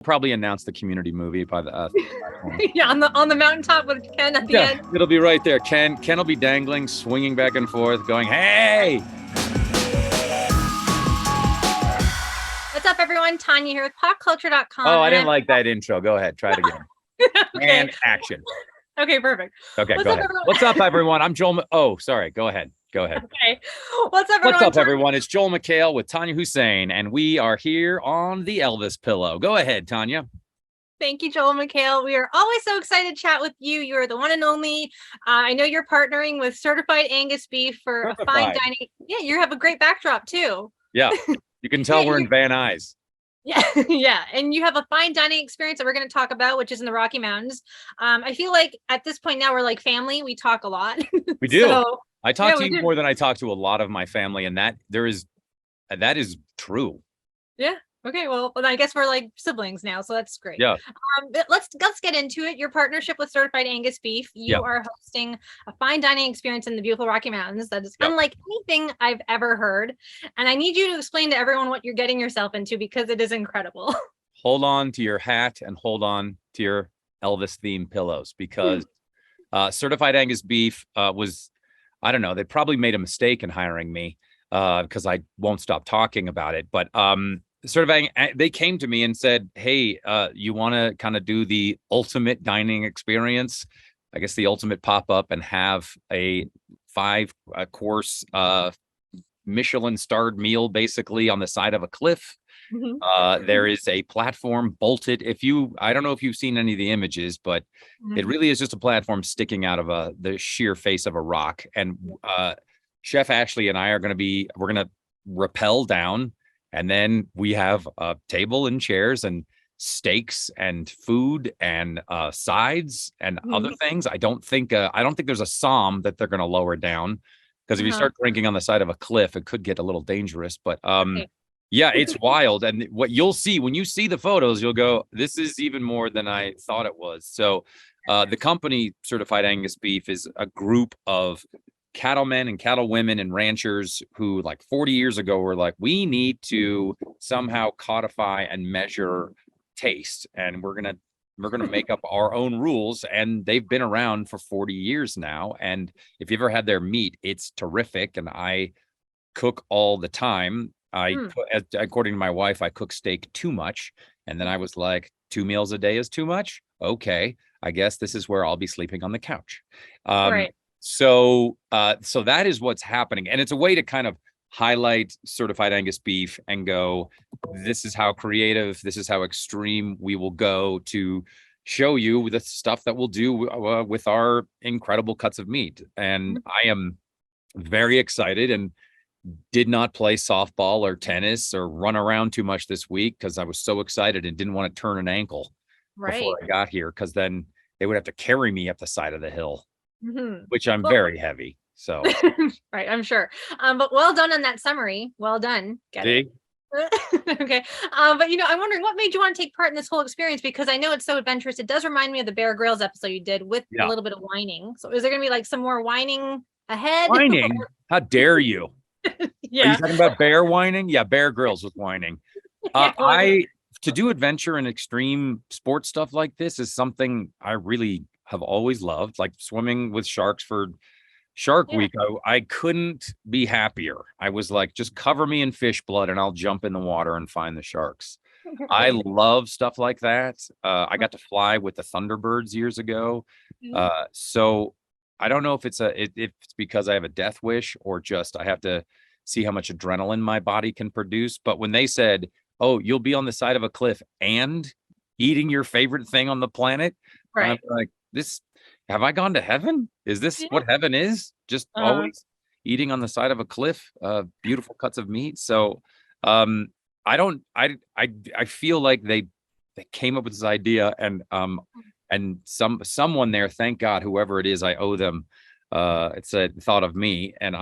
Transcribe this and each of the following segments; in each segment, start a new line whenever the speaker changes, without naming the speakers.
Probably announce the community movie by the
yeah, on the mountaintop with Ken at the end.
It'll be right there. Ken will be dangling, swinging back and forth, going, "Hey!"
What's up, everyone? Tanya here with PopCulture.com.
Oh, I didn't like that intro. Go ahead, try it again.
Okay.
And action.
Okay, perfect.
Okay,
What's
go
up,
ahead.
everyone?
What's up, everyone? I'm Joel. Oh, sorry. Go ahead.
Okay. What's up, everyone?
What's up, everyone? It's Joel McHale with Tanya Hussein, and we are here on the Elvis Pillow. Go ahead, Tanya.
Thank you, Joel McHale. We are always so excited to chat with you. You are the one and only. I know you're partnering with Certified Angus Beef for a fine dining. Yeah, you have a great backdrop too.
Yeah, you can tell we're in Van Nuys.
Yeah, yeah, and you have a fine dining experience that we're going to talk about, which is in the Rocky Mountains. I feel like at this point now we're like family. We talk a lot.
We do.
So,
I talk to you more than I talk to a lot of my family, and that is true.
Yeah. Okay, well, I guess we're like siblings now, so that's great.
Yeah.
But let's get into it. Your partnership with Certified Angus Beef. You are hosting a fine dining experience in the beautiful Rocky Mountains that is unlike anything I've ever heard. And I need you to explain to everyone what you're getting yourself into because it is incredible.
Hold on to your hat and hold on to your Elvis-themed pillows because Certified Angus Beef was, I don't know, they probably made a mistake in hiring me because I won't stop talking about it. But they came to me and said, "Hey, you want to kind of do the ultimate dining experience? I guess the ultimate pop-up and have a 5-course Michelin-starred meal basically on the side of a cliff." There is a platform bolted. I don't know if you've seen any of the images, but it really is just a platform sticking out of the sheer face of a rock. And Chef Ashley and I we're going to rappel down. And then we have a table and chairs and steaks and food and sides and other things. I don't think there's a som that they're going to lower down because if you start drinking on the side of a cliff, it could get a little dangerous. But yeah, it's wild. And what you'll see when you see the photos, you'll go, "This is even more than I thought it was." So the company Certified Angus Beef is a group of cattlemen and cattlewomen and ranchers who like 40 years ago were like, we need to somehow codify and measure taste, and we're gonna make up our own rules. And they've been around for 40 years now, and if you ever had their meat, it's terrific. And I cook all the time. According to my wife, I cook steak too much, and then I was like, 2 meals a day is too much. Okay, I guess this is where I'll be sleeping on the couch.
Right.
So that is what's happening. And it's a way to kind of highlight Certified Angus Beef and go, this is how creative, this is how extreme we will go to show you the stuff that we'll do with our incredible cuts of meat. And I am very excited and did not play softball or tennis or run around too much this week because I was so excited and didn't want to turn an ankle before I got here, because then they would have to carry me up the side of the hill. Which I'm very heavy. So
right, I'm sure. But well done on that summary. Well done. Get it. Okay. But I'm wondering what made you want to take part in this whole experience, because I know it's so adventurous. It does remind me of the Bear Grylls episode you did with a little bit of whining. So is there gonna be like some more whining ahead?
Whining? How dare you?
Yeah.
Are you talking about bear whining? Yeah, Bear Grylls with whining. To do adventure and extreme sports stuff like this is something I really have always loved, like swimming with sharks for Shark Week. I couldn't be happier. I was like, just cover me in fish blood and I'll jump in the water and find the sharks. I love stuff like that. I got to fly with the Thunderbirds years ago. So I don't know if it's because I have a death wish or just I have to see how much adrenaline my body can produce. But when they said, "Oh, you'll be on the side of a cliff and eating your favorite thing on the planet," I'm like, have I gone to heaven? Is this what heaven is? Just always eating on the side of a cliff, beautiful cuts of meat. So I feel like they came up with this idea, and someone there, thank God, whoever it is, I owe them. It's a thought of me, and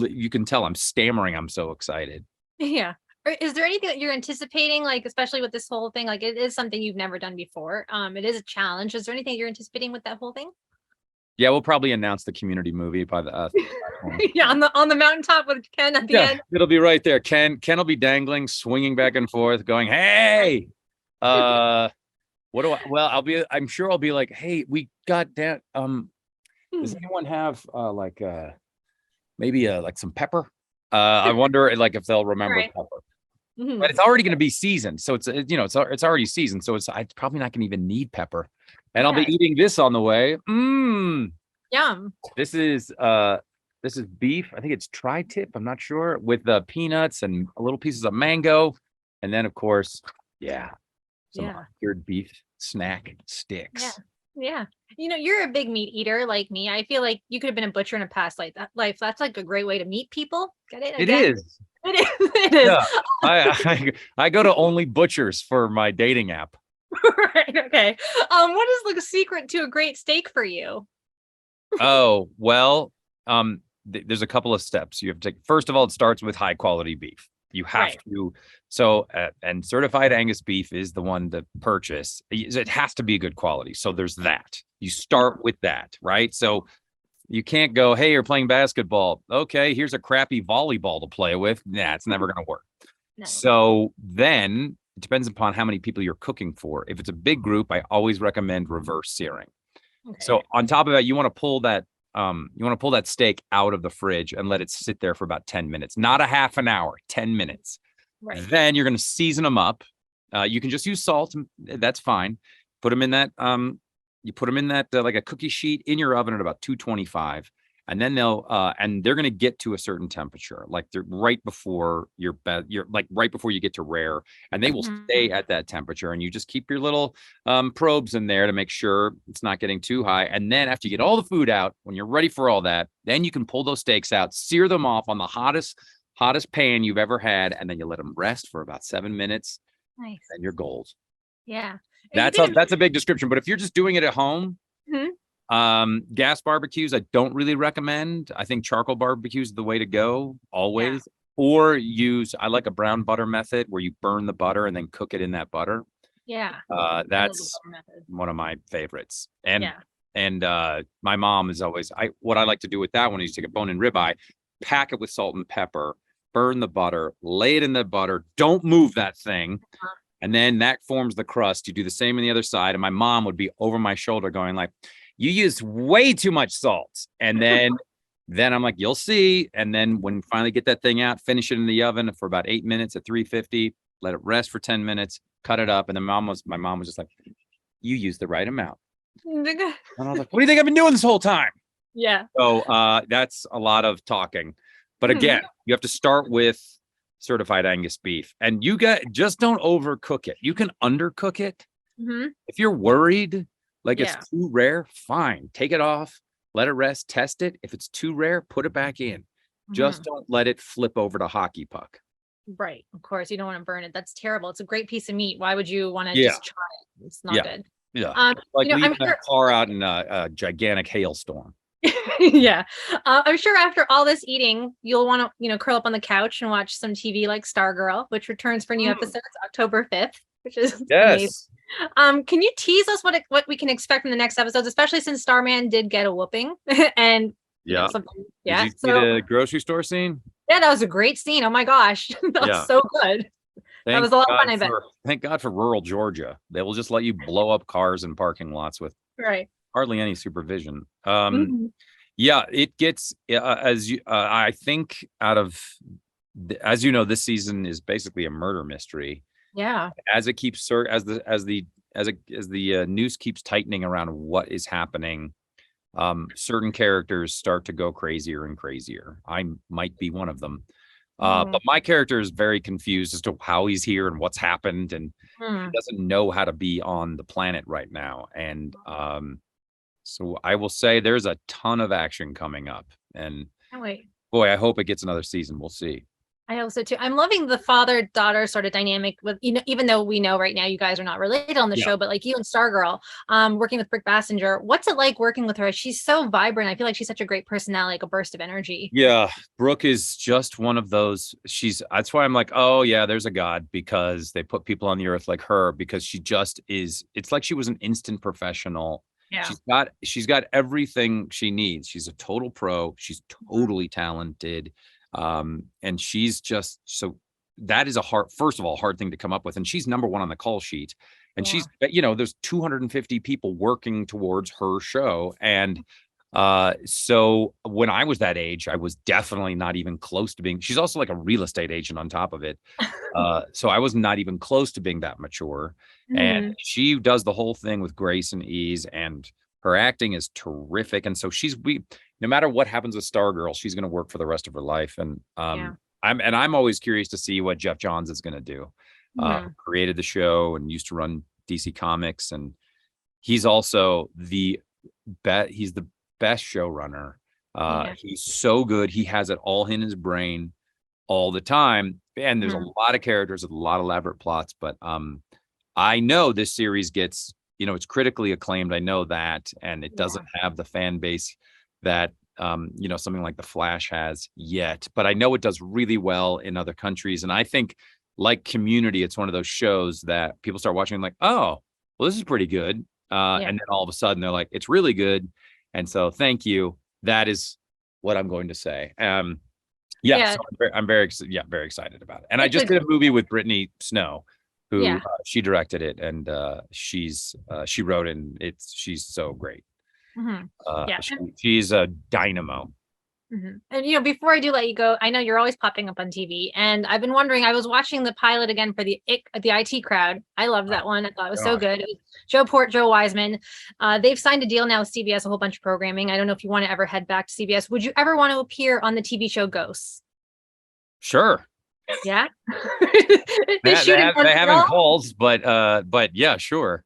you can tell I'm stammering. I'm so excited.
Yeah. Is there anything that you're anticipating, like, especially with this whole thing? Like, it is something you've never done before. It is a challenge. Is there anything you're anticipating with that whole thing?
Yeah, we'll probably announce the community movie by the
yeah, on the mountaintop with Ken at the end.
It'll be right there. Ken will be dangling, swinging back and forth, going, "Hey!" What do I? Well, I'm sure I'll be like, hey, we got that. Does anyone have maybe like some pepper? I wonder like if they'll remember
Right.
pepper. But it's already going to be seasoned, so it's it's already seasoned, so I'm probably not going to even need pepper, and I'll be eating this on the way.
Yum.
This is beef. I think it's tri-tip. I'm not sure, with the peanuts and little pieces of mango, and then of course, some cured beef snack sticks.
Yeah. You're a big meat eater like me. I feel like you could have been a butcher in a past life. That's like a great way to meet people. Get it?
It is.
It is. It is.
Yeah. I go to only butchers for my dating app.
Right. Okay. What is the secret to a great steak for you?
Oh, well, there's a couple of steps you have to take. First of all, it starts with high quality beef. You have to. So, and certified Angus beef is the one to purchase. It has to be good quality. So there's that. You start with that, right? So you can't go, hey, you're playing basketball. Okay, here's a crappy volleyball to play with. Nah, it's never going to work. No. So then it depends upon how many people you're cooking for. If it's a big group, I always recommend reverse searing. Okay. So on top of that, you want to pull that steak out of the fridge and let it sit there for about 10 minutes, not a half an hour, 10 minutes. Right. Then you're going to season them up. You can just use salt. That's fine. Put them in that, like a cookie sheet in your oven at about 225. And then they're going to get to a certain temperature, like they're right before right before you get to rare, and they will stay at that temperature. And you just keep your little probes in there to make sure it's not getting too high. And then after you get all the food out, when you're ready for all that, then you can pull those steaks out, sear them off on the hottest pan you've ever had, and then you let them rest for about 7 minutes. Nice. And you're gold.
Yeah.
That's a big description. But if you're just doing it at home, gas barbecues, I don't really recommend. I think charcoal barbecue is the way to go always. Yeah. Or I like a brown butter method where you burn the butter and then cook it in that butter.
Yeah.
That's one of my favorites. And my mom is always, what I like to do with that one is take a bone-in ribeye, pack it with salt and pepper, burn the butter, lay it in the butter, don't move that thing. And then that forms the crust. You do the same on the other side. And my mom would be over my shoulder going like, you used way too much salt. And then I'm like, you'll see. And then when you finally get that thing out, finish it in the oven for about 8 minutes at 350, let it rest for 10 minutes, cut it up. And then my mom was just like, you used the right amount. And I was like, what do you think I've been doing this whole time?
Yeah.
So that's a lot of talking. But again, you have to start with certified Angus beef, and just don't overcook it. You can undercook it. If you're worried like it's too rare, fine, take it off, let it rest, test it. If it's too rare, put it back in. Just don't let it flip over to hockey puck.
Right, of course, you don't want to burn it. That's terrible. It's a great piece of meat. Why would you want to just try it? It's not good.
Like leaving that car out in a gigantic hailstorm.
Yeah. I'm sure after all this eating, you'll want to, curl up on the couch and watch some TV like Stargirl, which returns for new episodes October 5th, which is amazing. Can you tease us what we can expect in the next episodes, especially since Starman did get a whooping and
did you see the grocery store scene?
Yeah, that was a great scene. Oh my gosh. That was so good. That was a lot of fun, I bet.
Thank God for rural Georgia. They will just let you blow up cars in parking lots with hardly any supervision. Yeah, it gets I think as you know, this season is basically a murder mystery.
Yeah.
As it keeps as the news keeps tightening around what is happening, certain characters start to go crazier and crazier. I might be one of them. But my character is very confused as to how he's here and what's happened, and he doesn't know how to be on the planet right now. And so I will say there's a ton of action coming up, and boy, I hope it gets another season. We'll see.
I hope so too. I'm loving the father-daughter sort of dynamic with, even though we know right now you guys are not related on the show, but like you and Stargirl, working with Brec Bassinger, what's it like working with her? She's so vibrant. I feel like she's such a great personality, like a burst of energy.
Yeah. Brooke is just one of those. That's why I'm like, oh yeah, there's a God, because they put people on the earth like her, because she just is. It's like she was an instant professional. Yeah. She's got everything she needs. She's a total pro. She's totally talented. And she's just so that is first of all, hard thing to come up with. And she's number one on the call sheet. And she's, there's 250 people working towards her show. And so when I was that age, I was definitely not even close to she's also like a real estate agent on top of it. So I was not even close to being that mature. And she does the whole thing with grace and ease, and her acting is terrific. And so no matter what happens with Stargirl, she's going to work for the rest of her life. And I'm always curious to see what Jeff Johns is going to do. Created the show and used to run DC Comics, and he's also the best showrunner. He's so good. He has it all in his brain all the time. And there's a lot of characters, a lot of elaborate plots, but I know this series gets, it's critically acclaimed. I know that, and it doesn't have the fan base that something like The Flash has yet, but I know it does really well in other countries. And I think, like Community, it's one of those shows that people start watching and like, oh, well, this is pretty good. And then all of a sudden they're like, it's really good. And so thank you. That is what I'm going to say. So I'm very excited about it. And I just did a movie with Brittany Snow, who she directed it, and she wrote it, and she's so great. She's a dynamo.
And before I do let you go, I know you're always popping up on TV, and I've been wondering. I was watching the pilot again for the IT Crowd. I loved that one. I thought it was so good. It was Joe Port, Joe Wiseman. They've signed a deal now with CBS, a whole bunch of programming. I don't know if you want to ever head back to CBS. Would you ever want to appear on the TV show Ghosts?
Sure.
Yeah.
they haven't called, but yeah, sure.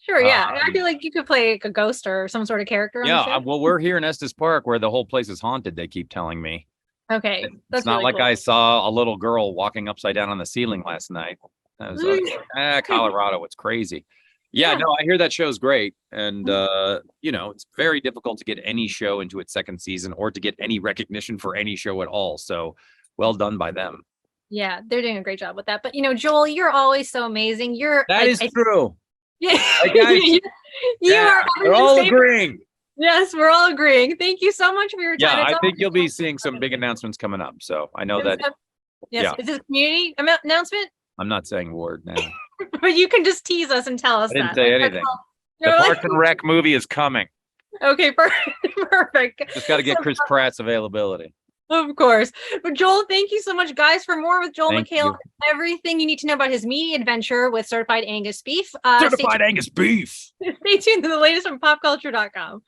Sure, yeah. I feel like you could play a ghost or some sort of character.
Well, we're here in Estes Park where the whole place is haunted, they keep telling me.
Okay.
It's not really like cool. I saw a little girl walking upside down on the ceiling last night. I was like, Colorado, it's crazy. No, I hear that show's great. And, it's very difficult to get any show into its second season or to get any recognition for any show at all. So well done by them.
Yeah, they're doing a great job with that. But, Joel, you're always so amazing.
That is true.
Yeah,
you are. We're all agreeing.
Yes, we're all agreeing. Thank you so much for your time.
Yeah, I think you'll be seeing some big announcements coming up. So I know that.
Yes, is this a community announcement?
I'm not saying a word now.
But you can just tease us and tell us.
I didn't say anything. The Parks and Rec movie is coming.
Okay, perfect.
Just got to get Chris Pratt's availability.
Of course. But Joel, thank you so much, guys. For more with Joel McHale, everything you need to know about his media adventure with Certified Angus Beef.
Certified Angus Beef.
Stay tuned to the latest from PopCulture.com.